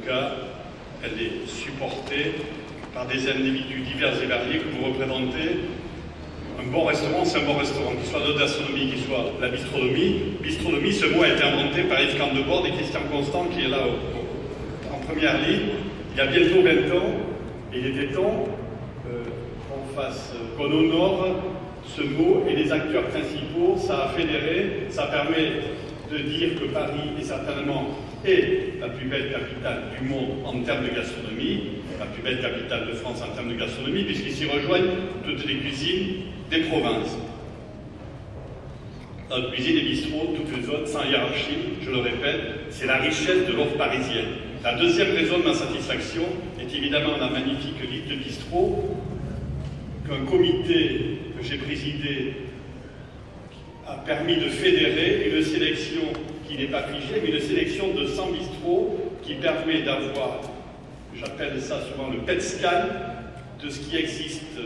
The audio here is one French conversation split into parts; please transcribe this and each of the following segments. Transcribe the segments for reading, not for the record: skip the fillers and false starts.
cas, elle est supportée par des individus divers et variés que vous représentez. Un bon restaurant, c'est un bon restaurant, qu'il soit de gastronomie, qu'il soit la bistronomie. Bistronomie, ce mot a été inventé par Yves Candebord et Christian Constant, qui est là en première ligne, il y a bientôt 20 ans. Et il était temps qu'on honore ce mot et les acteurs principaux. Ça a fédéré, ça permet de dire que Paris est certainement la plus belle capitale du monde en termes de gastronomie, la plus belle capitale de France en termes de gastronomie, puisqu'ils s'y rejoignent toutes les cuisines des provinces. Notre cuisine et bistrot, toutes les autres, sans hiérarchie, je le répète, c'est la richesse de l'offre parisienne. La deuxième raison de ma satisfaction est évidemment la magnifique liste de bistrot qu'un comité que j'ai présidé a permis de fédérer, une sélection qui n'est pas figée, mais une sélection de 100 bistrots qui permet d'avoir, j'appelle ça souvent le PET scan de ce qui existe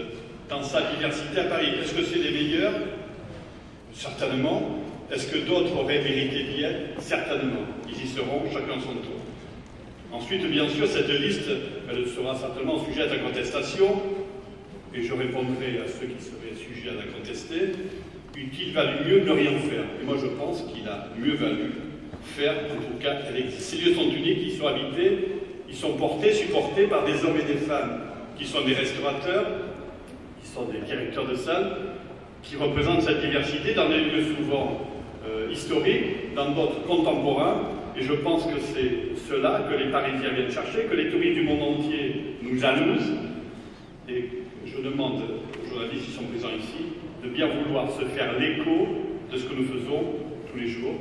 dans sa diversité à Paris. Est-ce que c'est les meilleurs? Certainement. Est-ce que d'autres auraient mérité d'y être? Certainement. Ils y seront, chacun son tour. Ensuite, bien sûr, cette liste, elle sera certainement sujet à la contestation, et je répondrai à ceux qui seraient sujets à la contester. Eût-il valu mieux ne rien faire? Et moi, je pense qu'il a mieux valu faire, en tout cas, elle existe. Ces lieux sont uniques, ils sont habités, ils sont portés, supportés par des hommes et des femmes qui sont des restaurateurs, qui sont des directeurs de salles, qui représentent cette diversité dans des lieux souvent historiques, dans d'autres contemporains. Et je pense que c'est cela que les Parisiens viennent chercher, que les touristes du monde entier nous jalousent. Et je demande aux journalistes qui sont présents ici de bien vouloir se faire l'écho de ce que nous faisons tous les jours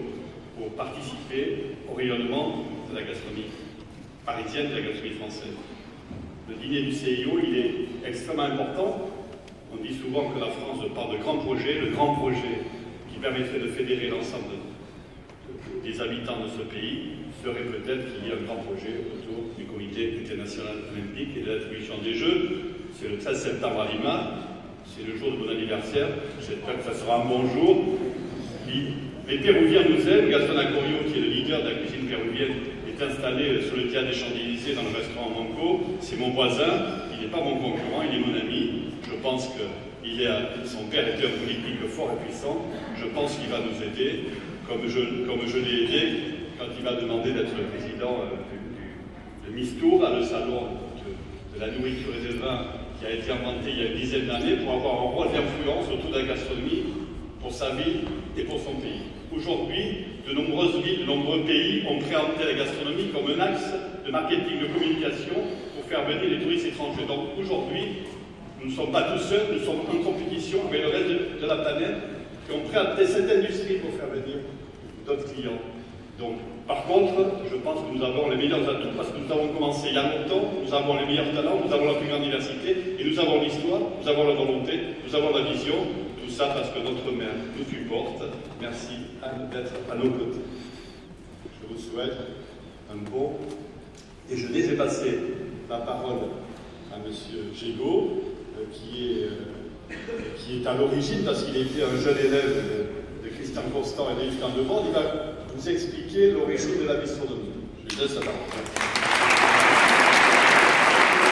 pour participer au rayonnement de la gastronomie parisienne, de la gastronomie française. Le dîner du CIO, il est extrêmement important. On dit souvent que la France parle de grands projets. Le grand projet qui permettrait de fédérer l'ensemble des habitants de ce pays serait peut-être qu'il y ait un grand projet autour du comité international olympique et de l'attribution des Jeux. C'est le 13 septembre à Lima, c'est le jour de mon anniversaire, j'espère que ça sera un bon jour. Les Péruviens nous aiment, Gaston Acorio, qui est le leader de la cuisine péruvienne, est installé sur le théâtre des Champs-Élysées dans le restaurant Manco, c'est mon voisin, il n'est pas mon concurrent, il est mon ami, je pense que son père était un politique fort et puissant, je pense qu'il va nous aider, comme je l'ai aidé quand il m'a demandé d'être le président de Mistour, le salon de la nourriture et des vins qui a été inventé il y a une dizaine d'années pour avoir un rôle d'influence autour de la gastronomie pour sa ville et pour son pays. Aujourd'hui, de nombreuses villes, de nombreux pays ont présenté la gastronomie comme un axe de marketing, de communication pour faire venir les touristes étrangers. Donc aujourd'hui, nous ne sommes pas tout seuls, nous sommes en compétition avec le reste de la planète qui ont présenté cette industrie pour faire venir d'autres clients. Donc, par contre, je pense que nous avons les meilleurs atouts parce que nous avons commencé il y a longtemps, nous avons les meilleurs talents, nous avons la plus grande diversité et nous avons l'histoire, nous avons la volonté, nous avons la vision, tout ça parce que notre mère nous supporte. Merci d'être à nos côtés. Je vous souhaite un bon déjeuner. Je vais passer la parole à M. Gégaud, qui est à l'origine, parce qu'il était un jeune élève de Christian Constant et d'Yves Candebord. Il va vous expliquer l'origine de la bistronomie. Je lui laisse la parole.